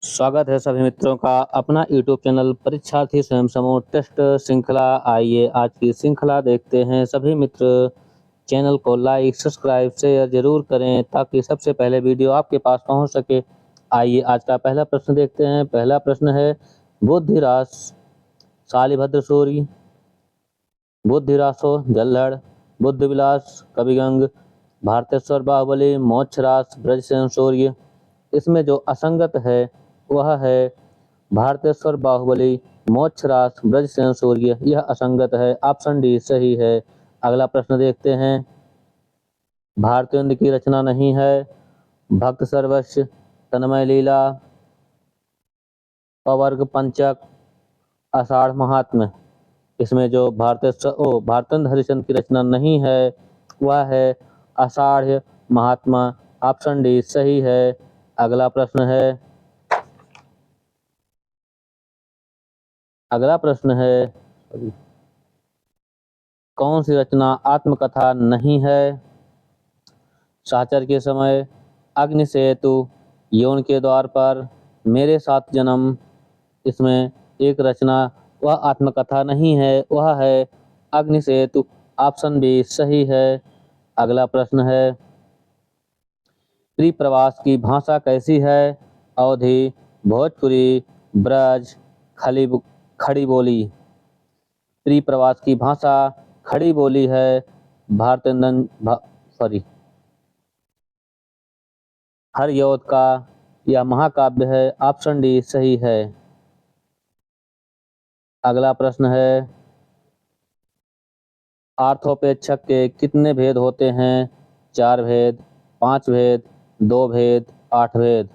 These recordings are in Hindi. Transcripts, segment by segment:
स्वागत है सभी मित्रों का अपना यूट्यूब चैनल परीक्षार्थी स्वयं समूह टेस्ट श्रृंखला। आइए आज की श्रृंखला देखते हैं। सभी मित्र चैनल को लाइक सब्सक्राइब शेयर जरूर करें ताकि सबसे पहले वीडियो आपके पास पहुंच सके। आइए आज का पहला प्रश्न देखते हैं। पहला प्रश्न है बुद्धिरास शालिभद्र सूरी, बुद्धिरासो जल्लड़, बुद्ध विलास कविगंग, भारतेश्वर बाहुबली, मोक्षरास ब्रजसेन सूर्य। इसमें जो असंगत है वह है भारतेश्वर बाहुबली, मोक्षरास ब्रजसेन सूर्य। यह असंगत है। ऑप्शन डी सही है। अगला प्रश्न देखते हैं। भारतेंद्र की रचना नहीं है। भक्त सर्वस्व, तन्मय लीला, पवर्ग पंचक, आषाढ़ महात्म्य। इसमें जो भारतेंद्र हरिश्चंद्र की रचना नहीं है वह है आषाढ़ महात्मा। ऑप्शन डी सही है। अगला प्रश्न है कौन सी रचना आत्मकथा नहीं है। साचर के समय, अग्नि सेतु, यौन के द्वार पर, मेरे साथ जन्म। इसमें एक रचना वह आत्मकथा नहीं है, वह है अग्नि सेतु। ऑप्शन बी सही है। अगला प्रश्न है त्रिप्रवास की भाषा कैसी है। अवधी, भोजपुरी, ब्रज, खड़ी बोली। त्रिप्रवास की भाषा खड़ी बोली है। हर योद्ध का यह महाकाव्य है। ऑप्शन डी सही है। अगला प्रश्न है आर्थोपेक्षक के कितने भेद होते हैं। 4 भेद, 5 भेद, 2 भेद, 8 भेद।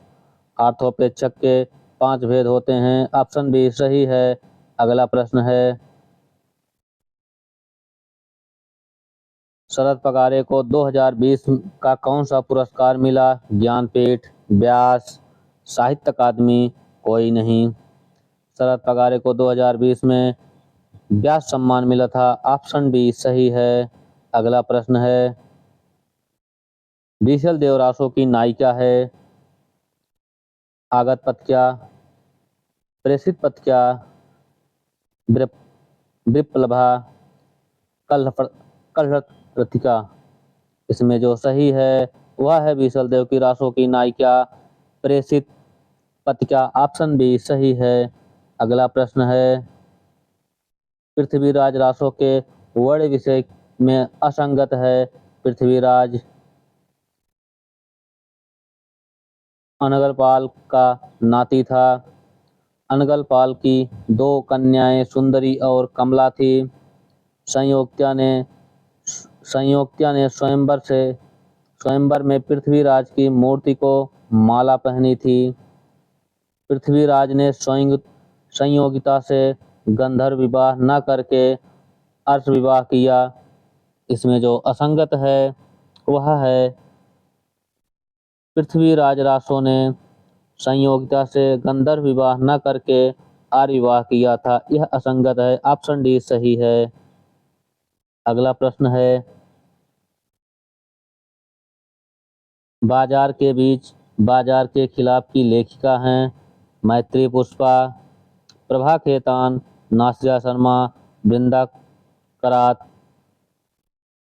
आर्थोपेक्षक के 5 भेद होते हैं। ऑप्शन बी सही है। अगला प्रश्न है शरद पगारे को 2020 का कौन सा पुरस्कार मिला। ज्ञानपीठ, व्यास, साहित्य अकादमी, कोई नहीं। शरद पगारे को 2020 में व्यास सम्मान मिला था। ऑप्शन बी सही है। अगला प्रश्न है बीसल देवरासो की नायिका है। आगत पत्या, प्रेषित पत्या, विप्लभा, कलहृतिका। इसमें जो सही है वह है बीसल देव की रासो की नायिका प्रेषित पत्रिका। ऑप्शन बी सही है। अगला प्रश्न है पृथ्वीराज रासो के वर्ण विषय में असंगत है। पृथ्वीराज अनगलपाल का नाती था। अनगलपाल की 2 कन्याएं सुंदरी और कमला थी। संयोक्त्या ने स्वयंवर में पृथ्वीराज की मूर्ति को माला पहनी थी। पृथ्वीराज ने संयोगिता से गंधर्व विवाह न करके अर्श विवाह किया। इसमें जो असंगत है वह है पृथ्वीराज रासो ने संयोगिता से गंधर्व विवाह न करके आर्य विवाह किया था। यह असंगत है। ऑप्शन डी सही है। अगला प्रश्न है बाजार के बीच बाजार के खिलाफ की लेखिका हैं। मैत्री पुष्पा, प्रभा खेतान, नासिया शर्मा, वृंदा करात।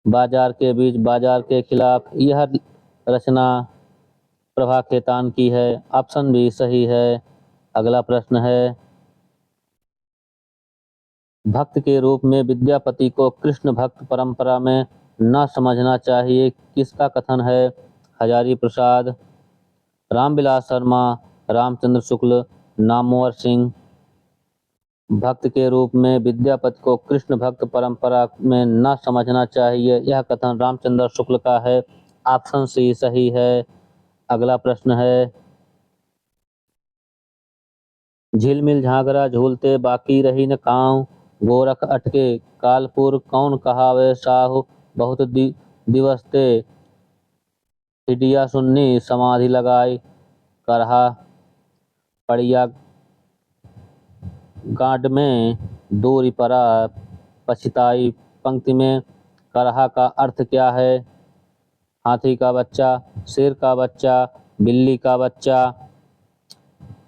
बाजार के बीच बाजार के खिलाफ यह रचना प्रभा खेतान की है। ऑप्शन बी सही है। अगला प्रश्न है भक्त के रूप में विद्यापति को कृष्ण भक्त परंपरा में न समझना चाहिए, किसका कथन है। हजारी प्रसाद, रामविलास शर्मा, रामचंद्र शुक्ल, नामवर सिंह। भक्त के रूप में विद्यापति को कृष्ण भक्त परंपरा में न समझना चाहिए, यह कथन रामचंद्र शुक्ल का है। ऑप्शन सी सही है। अगला प्रश्न है झिलमिल झांगरा झूलते बाकी रही न कांव, गोरख अटके कालपुर कौन कहावे साहु। बहुत दिवस ते हिडिया सुन्नी समाधि लगाई, करहा पड़िया गांड में दूरी परा पछताई। पंक्ति में करहा का अर्थ क्या है। हाथी का बच्चा, शेर का बच्चा, बिल्ली का बच्चा।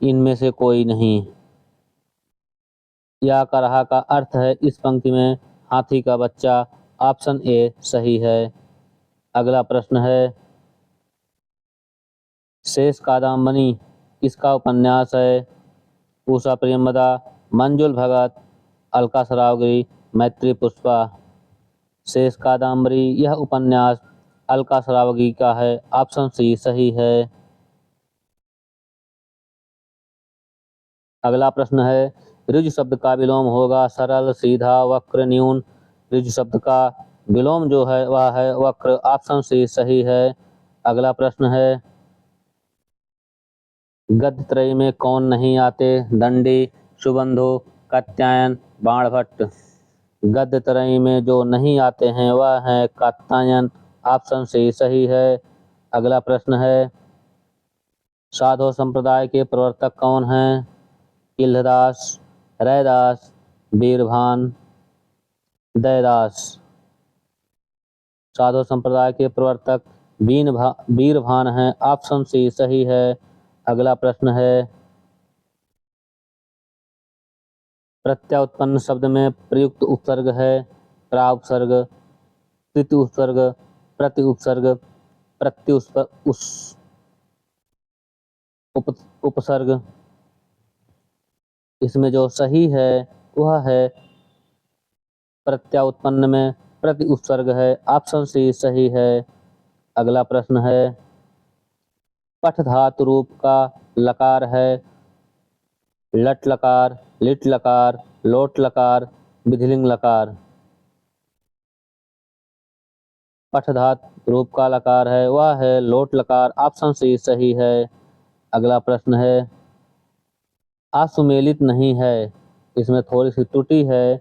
इनमें से कोई नहीं। या करहा का अर्थ है इस पंक्ति में हाथी का बच्चा। ऑप्शन ए सही है। अगला प्रश्न है, शेष कादम्बनी किसका उपन्यास है? उषा प्रेमदा, मंजुल भगत, अलका सरावगी, मैत्री पुष्पा। शेष कादम्बरी यह उपन्यास अलका सरावगी का है। ऑप्शन सी सही है। अगला प्रश्न है, ऋजु शब्द का विलोम होगा सरल, सीधा, वक्र, न्यून। ऋजु शब्द का विलोम जो है वह है वक्र। ऑप्शन सी सही है। अगला प्रश्न है, गद्य त्रयी में कौन नहीं आते? दंडी, सुबंधु, कात्यायन, बाणभट्ट। गद्य त्रयी में जो नहीं आते हैं वह है कात्यायन। ऑप्शन सी सही है। अगला प्रश्न है, साधु संप्रदाय के प्रवर्तक कौन हैं? किल्लदास, रैदास, बीरभान, दयदास। साधु संप्रदाय के प्रवर्तक बीरभान हैं। ऑप्शन सी सही है। अगला प्रश्न है, प्रत्यय उत्पन्न शब्द में प्रयुक्त उपसर्ग है प्रा उपसर्ग, प्रति उपसर्ग, प्रति उपसर्ग, उपसर्ग। इसमें जो सही है वह है प्रत्यय उत्पन्न में प्रति उपसर्ग है। ऑप्शन सी सही है। अगला प्रश्न है, पठ धातु रूप का लकार है लट लकार, लिट लकार, लोट लकार, विधिलिंग लकार। पठ धातु रूप का लकार है वह है लोट लकार। ऑप्शन सी सही है। अगला प्रश्न है, असुमेलित नहीं है, इसमें थोड़ी सी त्रुटि है।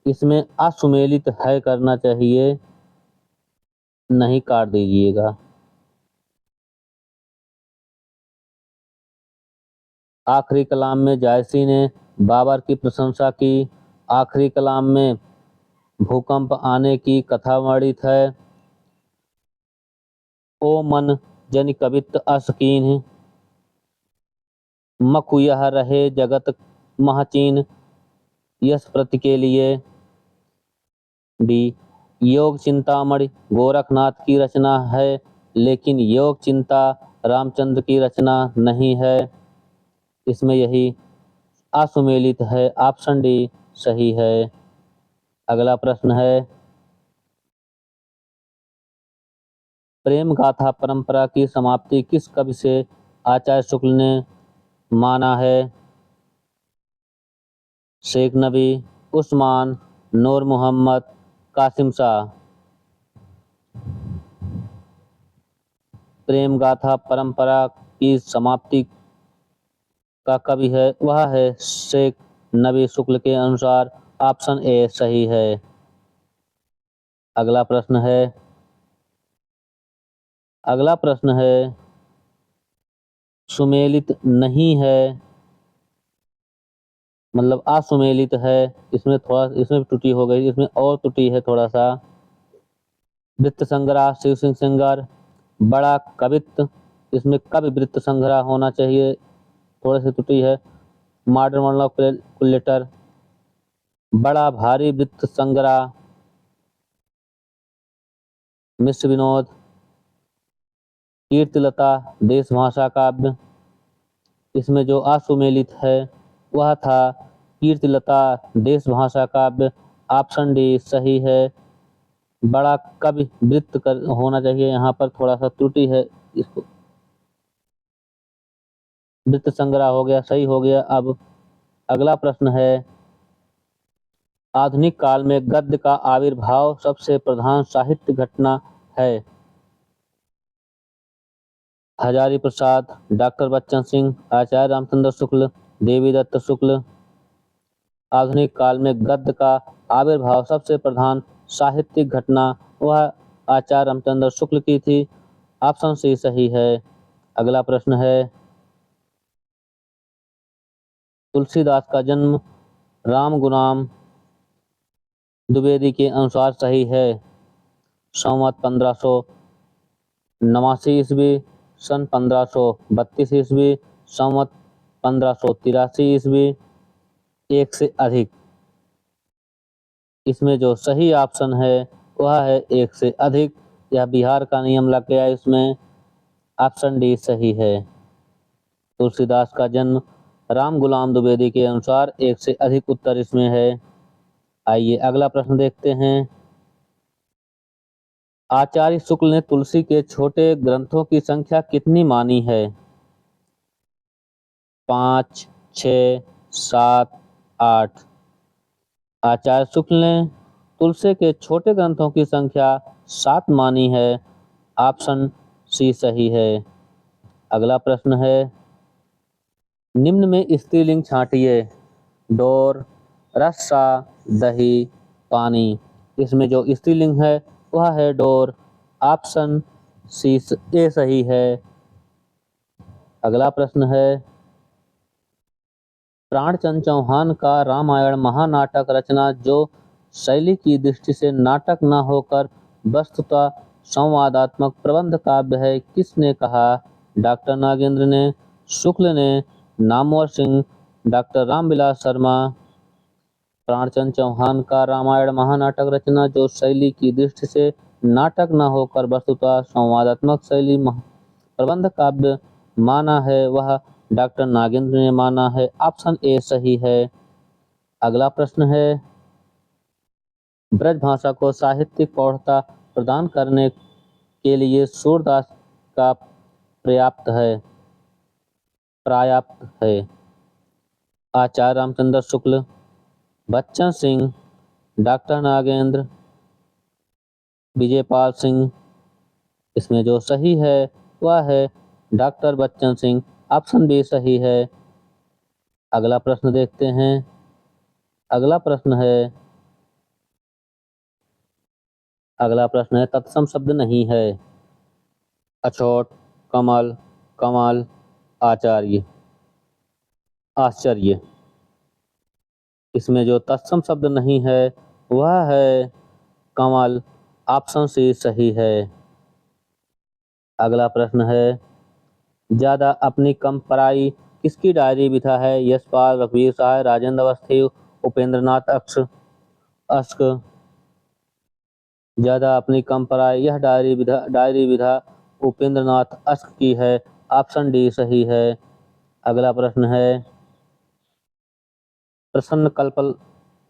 इसमें असुमेलित है करना चाहिए, नहीं काट दीजिएगा। आखिरी कलाम में जायसी ने बाबर की प्रशंसा की। आखिरी कलाम में भूकंप आने की कथा वर्णित है। ओ मन जन कवित असकीन, मकु यह रहे जगत महचीन। यश प्रति के लिए। डी, योग चिंतामणि गोरखनाथ की रचना है लेकिन योग चिंता रामचंद्र की रचना नहीं है। इसमें यही असुमेलित है। ऑप्शन डी सही है। अगला प्रश्न है, प्रेम गाथा परंपरा की समाप्ति किस कवि से आचार्य शुक्ल ने माना है? शेख नबी, उस्मान, नूर मोहम्मद, कासिम शाह। प्रेम गाथा परंपरा की समाप्ति का कवि है वह है शेख नबी शुक्ल के अनुसार। ऑप्शन ए सही है। अगला प्रश्न है, सुमेलित नहीं है मतलब असुमेलित है। इसमें त्रुटि हो गई, इसमें और त्रुटि है थोड़ा सा। वृत्त संग्रह शिव सिंह सेंगर, बड़ा कवित्त, इसमें कवि वृत्त संग्रह होना चाहिए, थोड़ी सी त्रुटि है। मॉडर्न वर्ल्ड ऑफ कैलकुलेटर, बड़ा भारी वृत्त संग्रह, मिश्र विनोद, कीर्तिलता देश भाषा काव्य। इसमें जो असुमेलित है वह था कीर्तिलता देश भाषा काव्य। ऑप्शन डी सही है। बड़ा कवि वृत्त होना चाहिए, यहाँ पर थोड़ा सा त्रुटि है। इसको वृत्त संग्रह हो गया, सही हो गया। अब अगला प्रश्न है, आधुनिक काल में गद्य का आविर्भाव सबसे प्रधान साहित्य घटना है? हजारी प्रसाद, डॉक्टर बच्चन सिंह, आचार्य रामचंद्र शुक्ल, देवीदत्त शुक्ल। आधुनिक काल में गद्य का आविर्भाव सबसे प्रधान साहित्यिक घटना वह आचार्य रामचंद्र शुक्ल की थी। ऑप्शन सी सही है। अगला प्रश्न है, तुलसीदास का जन्म राम गुलाम द्विवेदी के अनुसार सही है। संवत 1589 ईस्वी, सन 1532 ईस्वी, संवत 1583 ईस्वी, एक से अधिक। इसमें जो सही ऑप्शन है वह है एक से अधिक। यह बिहार का नियम लग गया, इसमें ऑप्शन डी सही है। तुलसीदास का जन्म राम गुलाम द्विवेदी के अनुसार एक से अधिक उत्तर इसमें है। आइए अगला प्रश्न देखते हैं। आचार्य शुक्ल ने तुलसी के छोटे ग्रंथों की संख्या कितनी मानी है? 5, 6, 7, 8। आचार्य शुक्ल ने तुलसी के छोटे ग्रंथों की संख्या 7 मानी है। ऑप्शन सी सही है। अगला प्रश्न है, निम्न में स्त्रीलिंग छांटिए। डोर, रस्सा, दही, पानी। इसमें जो स्त्रीलिंग है वह है डोर। ऑप्शन सी ए सही है। अगला प्रश्न है, प्राणचंद चौहान का रामायण महानाटक रचना जो शैली की दृष्टि से नाटक न होकर वस्तुतः संवादात्मक प्रबंध काव्य है, किसने कहा? डॉक्टर नागेंद्र ने, शुक्ल ने, नामवर सिंह, डॉक्टर रामविलास शर्मा। प्राणचंद चौहान का रामायण महानाटक रचना जो शैली की दृष्टि से नाटक न होकर वस्तुतः संवादात्मक शैली प्रबंध काव्य माना है, वह डॉक्टर नागेंद्र ने माना है। ऑप्शन ए सही है। अगला प्रश्न है, ब्रज भाषा को साहित्यिक प्रौढ़ता प्रदान करने के लिए सूरदास का पर्याप्त है। आचार्य रामचंद्र शुक्ल, बच्चन सिंह, डॉक्टर नागेंद्र, विजयपाल सिंह। इसमें जो सही है वह है doctor Bachchan Singh. Option B सही है। अगला प्रश्न देखते हैं। अगला प्रश्न है तत्सम शब्द नहीं है। अछूत, कमल, कमल, आचार्य, आश्चर्य। इसमें जो तत्सम शब्द नहीं है वह है कमल। ऑप्शन सी सही है। अगला प्रश्न है, ज्यादा अपनी कम पराई किसकी डायरी विधा है? यशपाल, रघुवीर सहाय, राजेंद्र अवस्थी, उपेंद्रनाथ अश्क। ज्यादा अपनी कम पराई यह डायरी विधा उपेंद्रनाथ अश्क की है। ऑप्शन डी सही है। अगला प्रश्न है, प्रसन्न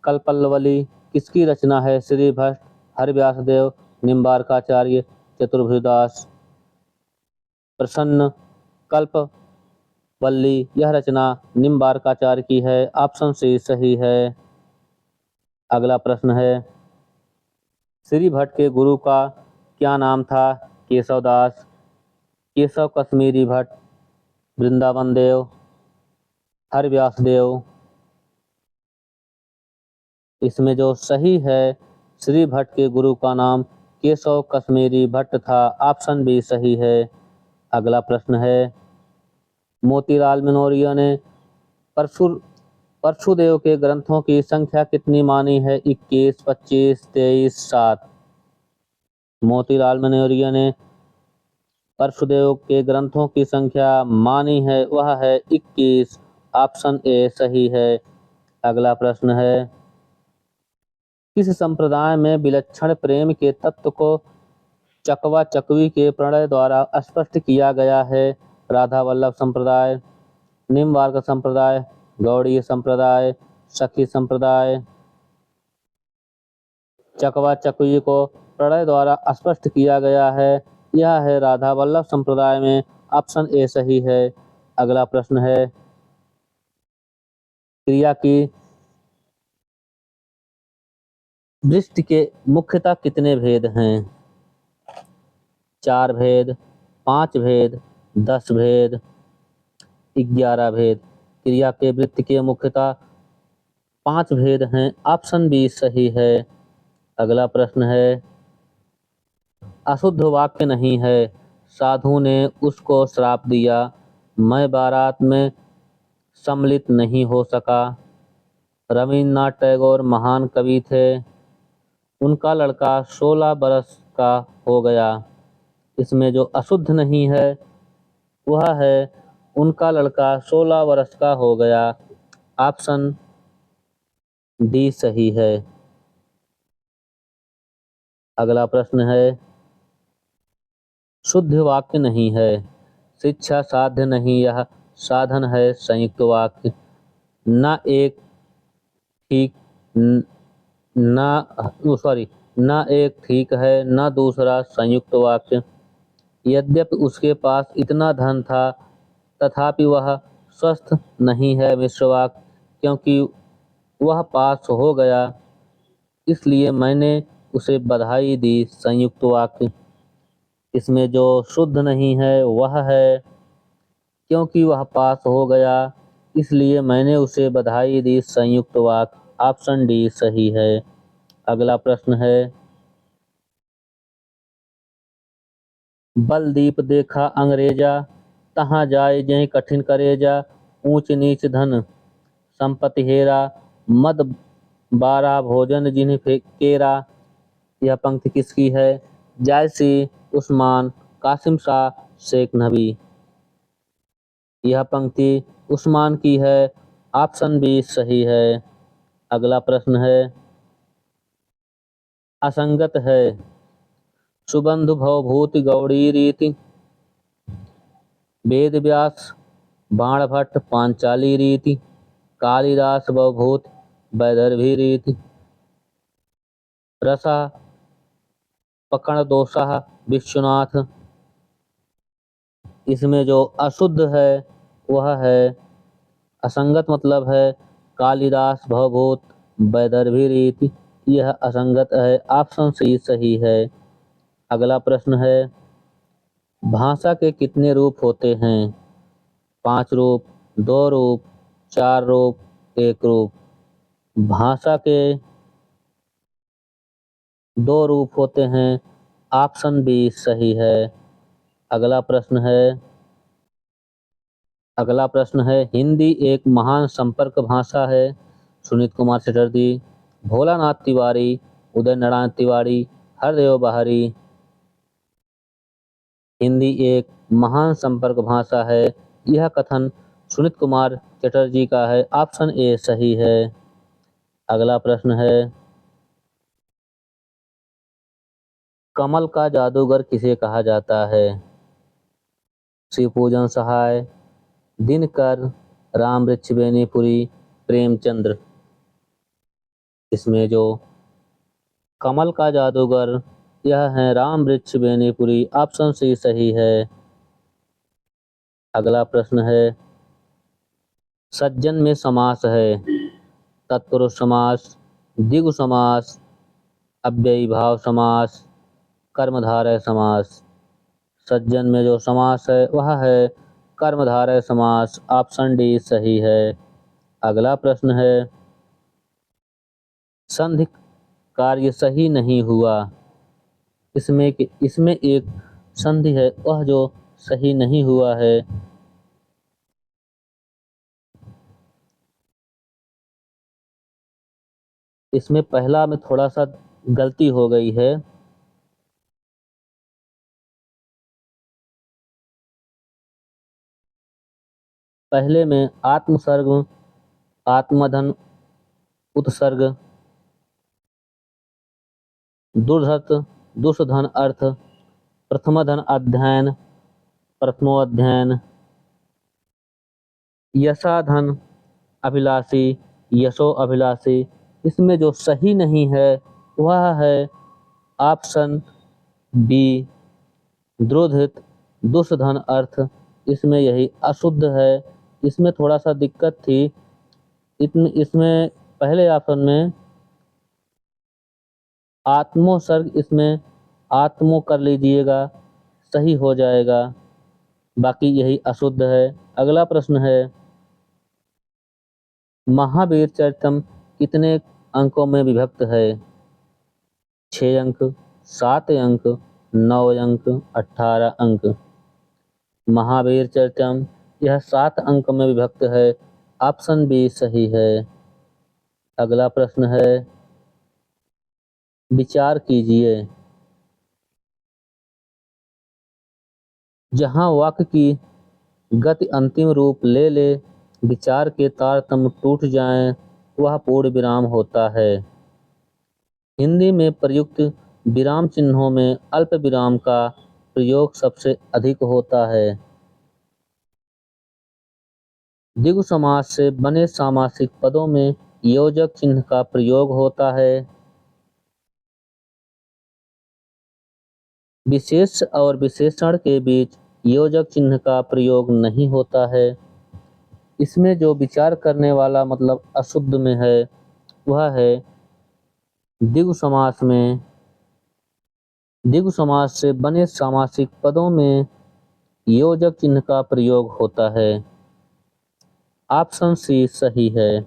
कल्पवल्ली किसकी रचना है? श्री भट्ट, हरिव्यासदेव, निम्बार्काचार्य, चतुर्भुजदास। प्रसन्न कल्पवल्ली यह रचना निम्बार्काचार्य की है। ऑप्शन सी सही है। अगला प्रश्न है, श्री भट्ट के गुरु का क्या नाम था? केशवदास, केशव कश्मीरी भट्ट, वृंदावन देव, हरिव्यासदेव। इसमें जो सही है, श्री भट्ट के गुरु का नाम केशव कश्मीरी भट्ट था। ऑप्शन बी सही है। अगला प्रश्न है, मोतीलाल मनोरिया ने परशुदेव के ग्रंथों की संख्या कितनी मानी है? 21, 25, 23, 7। मोतीलाल मनोरिया ने परशुदेव के ग्रंथों की संख्या मानी है वह है 21। ऑप्शन ए सही है। अगला प्रश्न है, किस संप्रदाय में विलक्षण प्रेम के तत्व को चकवा चकवी के प्रणय द्वारा स्पष्ट किया गया है? राधा वल्लभ संप्रदाय, निम्बार्क संप्रदाय, गौड़ीय संप्रदाय, सखी संप्रदाय। चकवा चकवी को प्रणय द्वारा स्पष्ट किया गया है, यह है राधा वल्लभ संप्रदाय में। ऑप्शन ए सही है। अगला प्रश्न है, क्रिया की दृष्टि के मुख्यतः कितने भेद हैं? 4 भेद, 5 भेद, 10 भेद, 11 भेद। क्रिया के वृत्ति के मुख्यतः 5 भेद हैं। ऑप्शन बी सही है। अगला प्रश्न है, अशुद्ध वाक्य नहीं है। साधु ने उसको श्राप दिया, मैं बारात में सम्मिलित नहीं हो सका। रविन्द्रनाथ टैगोर महान कवि थे, उनका लड़का 16 बरस का हो गया। इसमें जो अशुद्ध नहीं है वह है उनका लड़का 16 वर्ष का हो गया। ऑप्शन डी सही है। अगला प्रश्न है, शुद्ध वाक्य नहीं है। शिक्षा साध्य नहीं, यह साधन है। संयुक्त वाक्य। न एक ठीक न एक ठीक है, न दूसरा। संयुक्त वाक्य। यद्यपि उसके पास इतना धन था तथापि वह स्वस्थ नहीं है। मिश्र वाक्य। क्योंकि वह पास हो गया इसलिए मैंने उसे बधाई दी। संयुक्त वाक्य। इसमें जो शुद्ध नहीं है वह है क्योंकि वह पास हो गया इसलिए मैंने उसे बधाई दी। संयुक्त वाक्य। ऑप्शन डी सही है। अगला प्रश्न है, बलदीप देखा अंग्रेजा, तहाँ जाए जहीं कठिन करेजा। ऊंच नीच धन संपत्ति हेरा, मद बारा भोजन जिन्हें केरा। यह पंक्ति किसकी है? जायसी, उस्मान, कासिम शाह, शेख नबी। यह पंक्ति उस्मान की है। ऑप्शन बी सही है। अगला प्रश्न है, असंगत है। सुबंधु भवभूति गौड़ी रीति, वेद व्यास बाणभट्ट पांचाली रीति, कालिदास भवभूत वैदर्भी रीति, रसा पकड़ दोषा विश्वनाथ। इसमें जो अशुद्ध है वह है, असंगत मतलब है कालिदास भवभूत वैदर्भी रीति। यह असंगत है। ऑप्शन सी सही है। अगला प्रश्न है, भाषा के कितने रूप होते हैं? 5 रूप, 2 रूप, 4 रूप, 1 रूप। भाषा के 2 रूप होते हैं। ऑप्शन बी सही है। अगला प्रश्न है, हिंदी एक महान संपर्क भाषा है। सुनीत कुमार चटर्जी, भोलानाथ तिवारी, उदय नारायण तिवारी, हरदेव बाहरी। हिंदी एक महान संपर्क भाषा है। यह कथन सुनीत कुमार चटर्जी का है। ऑप्शन ए सही है। अगला प्रश्न है, कमल का जादूगर किसे कहा जाता है? शिवपूजन सहाय, दिनकर, राम वृक्ष बेनीपुरी, प्रेमचंद्र। इसमें जो कमल का जादूगर यह है राम वृक्ष बेनीपुरी। ऑप्शन सी सही है। अगला प्रश्न है, सज्जन में समास है। तत्पुरुष समास, द्विगु समास, अव्ययी भाव समास, कर्मधारय समास। सज्जन में जो समास है वह है कर्मधारय समास। ऑप्शन डी सही है। अगला प्रश्न है, संधि कार्य सही नहीं हुआ। इसमें एक संधि है वह जो सही नहीं हुआ है। इसमें पहला में थोड़ा सा गलती हो गई है। पहले में आत्मसर्ग, आत्मधन उत्सर्ग, दुर्धत दुष्धन अर्थ, प्रथमधन अध्ययन, प्रथमोअध्ययन, यशाधन अभिलाषी, यशो अभिलाषी। इसमें जो सही नहीं है वह है ऑप्शन बी, द्रोधित दुष्धन अर्थ। इसमें यही अशुद्ध है। इसमें थोड़ा सा दिक्कत थी। इसमें पहले ऑप्शन में आत्मोसर्ग, इसमें आत्मो कर लीजिएगा सही हो जाएगा। बाकी यही अशुद्ध है। अगला प्रश्न है, महावीर चरितम कितने अंकों में विभक्त है? 6 अंक, 7 अंक, 9 अंक, 18 अंक। महावीर चरितम यह 7 अंक में विभक्त है। ऑप्शन बी सही है। अगला प्रश्न है, विचार कीजिए। जहां वाक्य की गति अंतिम रूप ले ले, विचार के तारतम्य टूट जाएं, वह पूर्ण विराम होता है। हिंदी में प्रयुक्त विराम चिन्हों में अल्प विराम का प्रयोग सबसे अधिक होता है। द्विगु समास से बने सामासिक पदों में योजक चिन्ह का प्रयोग होता है। विशेष और विशेषण के बीच योजक चिन्ह का प्रयोग नहीं होता है। इसमें जो विचार करने वाला मतलब अशुद्ध में है वह है द्विगु समास में। द्विगु समास से बने सामासिक पदों में योजक चिन्ह का प्रयोग होता है। ऑप्शन सी सही है।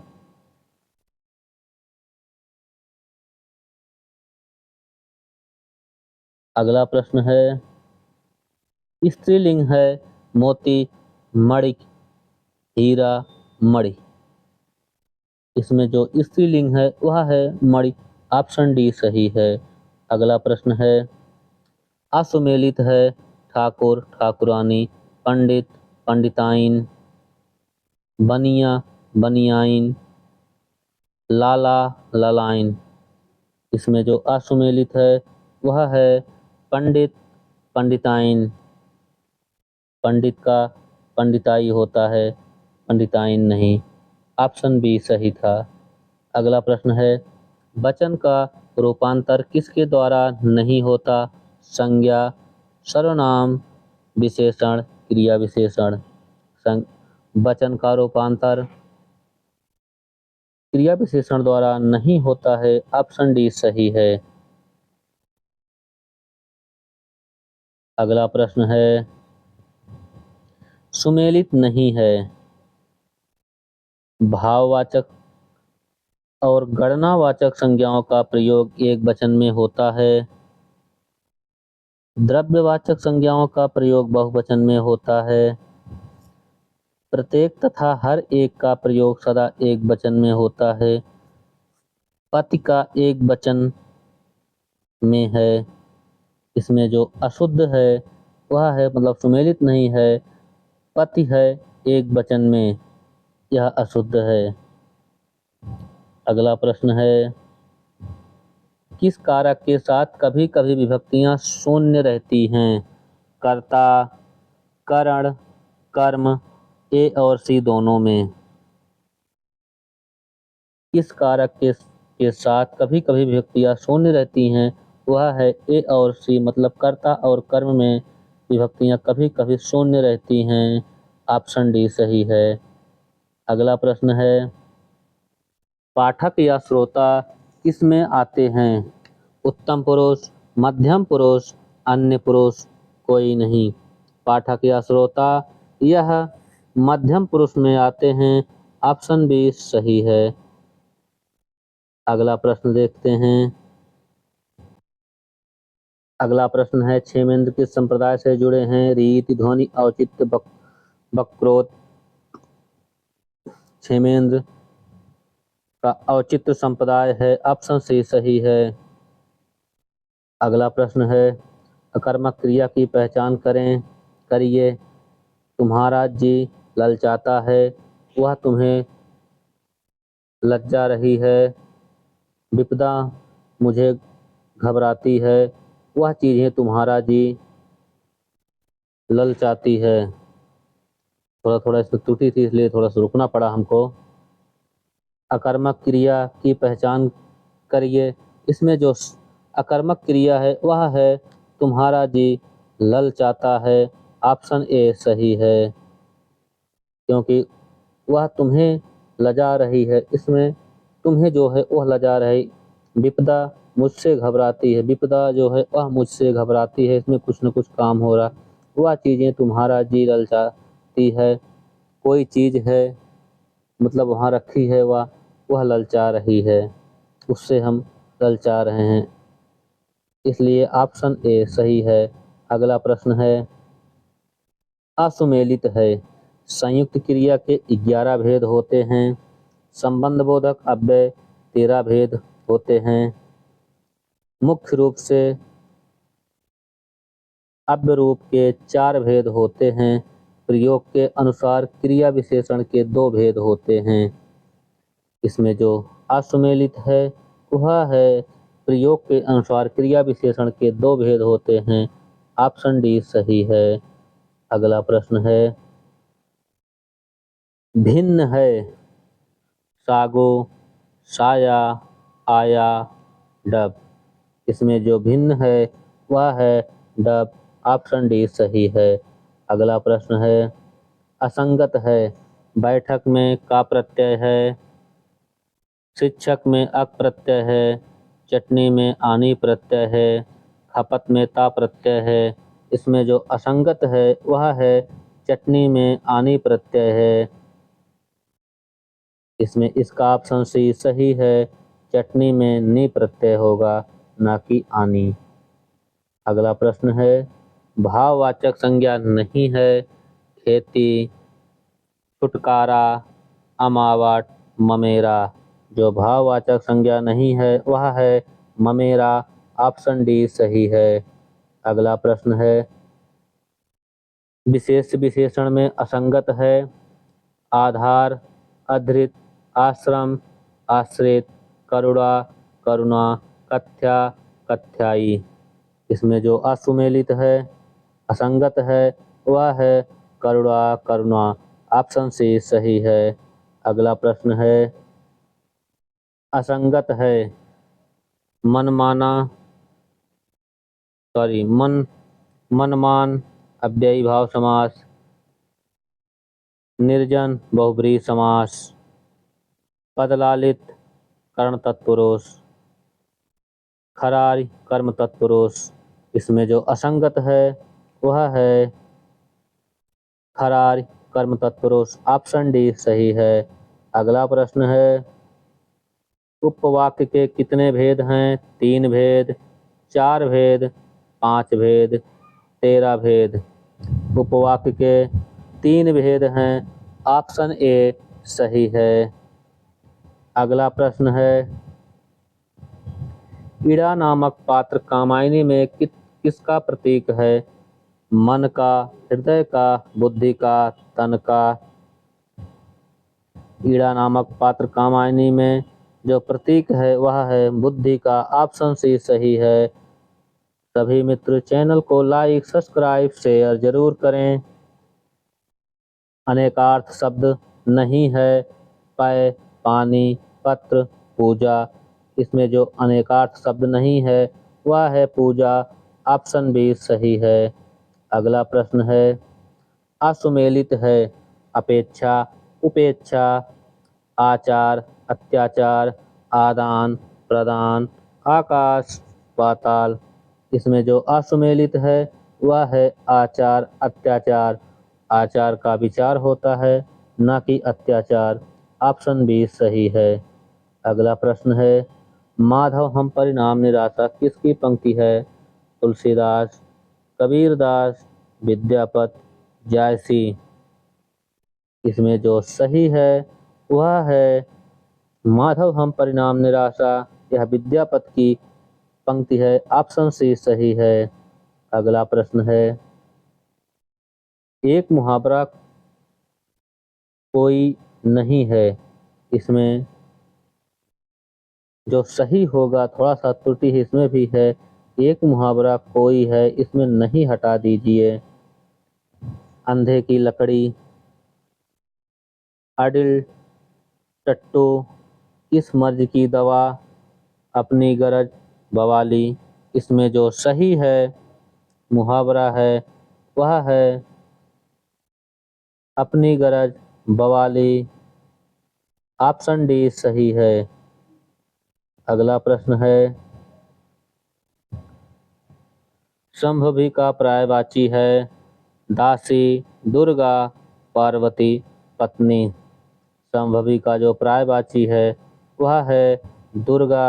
अगला प्रश्न है, स्त्रीलिंग है मोती, मणिक, हीरा, मणि। इसमें जो स्त्रीलिंग है वह है मणि। ऑप्शन डी सही है। अगला प्रश्न है, असुमेलित है ठाकुर, ठाकुरानी, पंडित, पंडिताइन, बनिया, बनियाइन, लाला, लालाइन। इसमें जो असुमेलित है वह है पंडित, पंडिताइन। पंडित का पंडिताई होता है, पंडिताइन नहीं। ऑप्शन बी सही था। अगला प्रश्न है, वचन का रूपांतर किसके द्वारा नहीं होता? संज्ञा, सर्वनाम, विशेषण, क्रिया विशेषण। वचन का रूपांतर क्रिया विशेषण द्वारा नहीं होता है। ऑप्शन डी सही है। अगला प्रश्न है, सुमेलित नहीं है। भाववाचक और गणनावाचक संज्ञाओं का प्रयोग एक वचन में होता है। द्रव्यवाचक संज्ञाओं का प्रयोग बहुवचन में होता है। प्रत्येक तथा हर एक का प्रयोग सदा एक वचन में होता है। पति का एक वचन में है। इसमें जो अशुद्ध है वह है मतलब सुमेलित नहीं है, पति है एक वचन में, यह अशुद्ध है। अगला प्रश्न है, किस कारक के साथ कभी कभी विभक्तियां शून्य रहती हैं? कर्ता, करण, कर्म, ए और सी दोनों में। किस कारक के साथ कभी कभी विभक्तियां शून्य रहती हैं? वह है ए और सी, मतलब कर्ता और कर्म में विभक्तियां कभी कभी शून्य रहती हैं। ऑप्शन डी सही है। अगला प्रश्न है, पाठक या श्रोता किस में आते हैं? उत्तम पुरुष, मध्यम पुरुष, अन्य पुरुष, कोई नहीं। पाठक या श्रोता यह मध्यम पुरुष में आते हैं। ऑप्शन बी सही है। अगला प्रश्न देखते हैं। अगला प्रश्न है, क्षेमेंद्र किस संप्रदाय से जुड़े हैं? रीति, ध्वनि, औचित्य, वक्रोक्त। क्षेमेंद्र का औचित्य संप्रदाय है। ऑप्शन सी सही है। अगला प्रश्न है, अकर्मक क्रिया की पहचान करिए। तुम्हारा जी ललचाता है, वह तुम्हें लज्जा रही है। विपदा मुझे घबराती है, वह चीजें तुम्हारा जी ललचाती है। थोड़ा थोड़ा इसमें त्रुटि थी इसलिए थोड़ा सा रुकना पड़ा हमको। अकर्मक क्रिया की पहचान करिए। इसमें जो अकर्मक क्रिया है वह है तुम्हारा जी ललचाता है। ऑप्शन ए सही है, क्योंकि वह तुम्हें लजा रही है। इसमें तुम्हें जो है वह लजा रही। विपदा मुझसे घबराती है, विपदा जो है वह मुझसे घबराती है। इसमें कुछ न कुछ काम हो रहा। वह चीज़ें तुम्हारा जी ललचाती है। कोई चीज़ है मतलब वहाँ रखी है, वह ललचा रही है, उससे हम ललचा रहे हैं। इसलिए ऑप्शन ए सही है। अगला प्रश्न है, असुमेलित है। संयुक्त क्रिया के 11 भेद होते हैं। संबंध बोधक अव्यय 13 भेद होते हैं। मुख्य रूप से अव्यय रूप के 4 भेद होते हैं। प्रयोग के अनुसार क्रिया विशेषण के दो भेद होते हैं। इसमें जो असुमेलित है वह है प्रयोग के अनुसार क्रिया विशेषण के दो भेद होते हैं। ऑप्शन डी सही है। अगला प्रश्न है, भिन्न है सागो, साया, आया, डब। इसमें जो भिन्न है वह है डब। ऑप्शन डी सही है। अगला प्रश्न है, असंगत है बैठक में का प्रत्यय है, शिक्षक में अक प्रत्यय है, चटनी में आनी प्रत्यय है, खपत में ता प्रत्यय है। इसमें जो असंगत है वह है चटनी में आनी प्रत्यय है। इसमें इसका ऑप्शन सी सही है। चटनी में नी प्रत्यय होगा, ना कि आनी। अगला प्रश्न है, भाववाचक संज्ञा नहीं है खेती, छुटकारा, अमावट, ममेरा। जो भाववाचक संज्ञा नहीं है वह है ममेरा। ऑप्शन डी सही है। अगला प्रश्न है, विशेष विशेषण में असंगत है आधार, अधृत, आश्रम, आश्रित, करुणा, करुणा, कथ्या, कथ्याई। इसमें जो असुमेलित है असंगत है वह है करुणा, करुणा। ऑप्शन सी सही है। अगला प्रश्न है, असंगत है मनमाना मनमान अव्ययी भाव समास, निर्जन बहुब्रीहि समास, पदलालित कर्ण तत्पुरुष, खरारी कर्म तत्पुरुष। इसमें जो असंगत है वह है खरारी कर्म तत्पुरुष। ऑप्शन डी सही है। अगला प्रश्न है, उपवाक्य के कितने भेद हैं? 3 भेद, 4 भेद, 5 भेद, 13 भेद। उपवाक्य के 3 भेद हैं। ऑप्शन ए सही है। अगला प्रश्न है, ईड़ा नामक पात्र कामायनी में किसका प्रतीक है? मन का, हृदय का, बुद्धि का, तन का। ईड़ा नामक पात्र कामायनी में जो प्रतीक है वह है बुद्धि का। ऑप्शन सी सही है। सभी मित्र चैनल को लाइक, सब्सक्राइब, शेयर जरूर करें। अनेकार्थ शब्द नहीं है पय, पानी, पत्र, पूजा। इसमें जो अनेकार्थ शब्द नहीं है वह है पूजा। ऑप्शन बी सही है। अगला प्रश्न है, असुमेलित है अपेक्षा, उपेक्षा, आचार, अत्याचार, आदान, प्रदान, आकाश, पाताल। इसमें जो असुमेलित है वह है आचार, अत्याचार। आचार का विचार होता है, न कि अत्याचार। ऑप्शन बी सही है। अगला प्रश्न है, माधव हम परिणाम निराशा किसकी पंक्ति है? तुलसीदास, कबीरदास, विद्यापत, जायसी। इसमें जो सही है वह है माधव हम परिणाम निराशा। यह विद्यापत की पंक्ति है। ऑप्शन सी सही है। अगला प्रश्न है, एक मुहावरा कोई नहीं है। इसमें जो सही होगा, थोड़ा सा त्रुटि इसमें भी है। एक मुहावरा कोई है, इसमें नहीं हटा दीजिए। अंधे की लकड़ी, अडिल, टट्टू, इस मर्ज की दवा, अपनी गरज, बवाली। इसमें जो सही है मुहावरा है वह है अपनी गरज, बवाली। ऑप्शन डी सही है। अगला प्रश्न है, संभवी का पर्यायवाची है दासी, दुर्गा, पार्वती, पत्नी। संभवी का जो पर्यायवाची है वह है दुर्गा।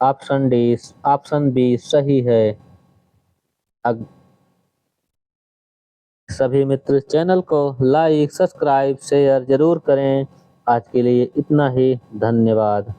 ऑप्शन बी सही है। सभी मित्र चैनल को लाइक, सब्सक्राइब, शेयर जरूर करें। आज के लिए इतना ही। धन्यवाद।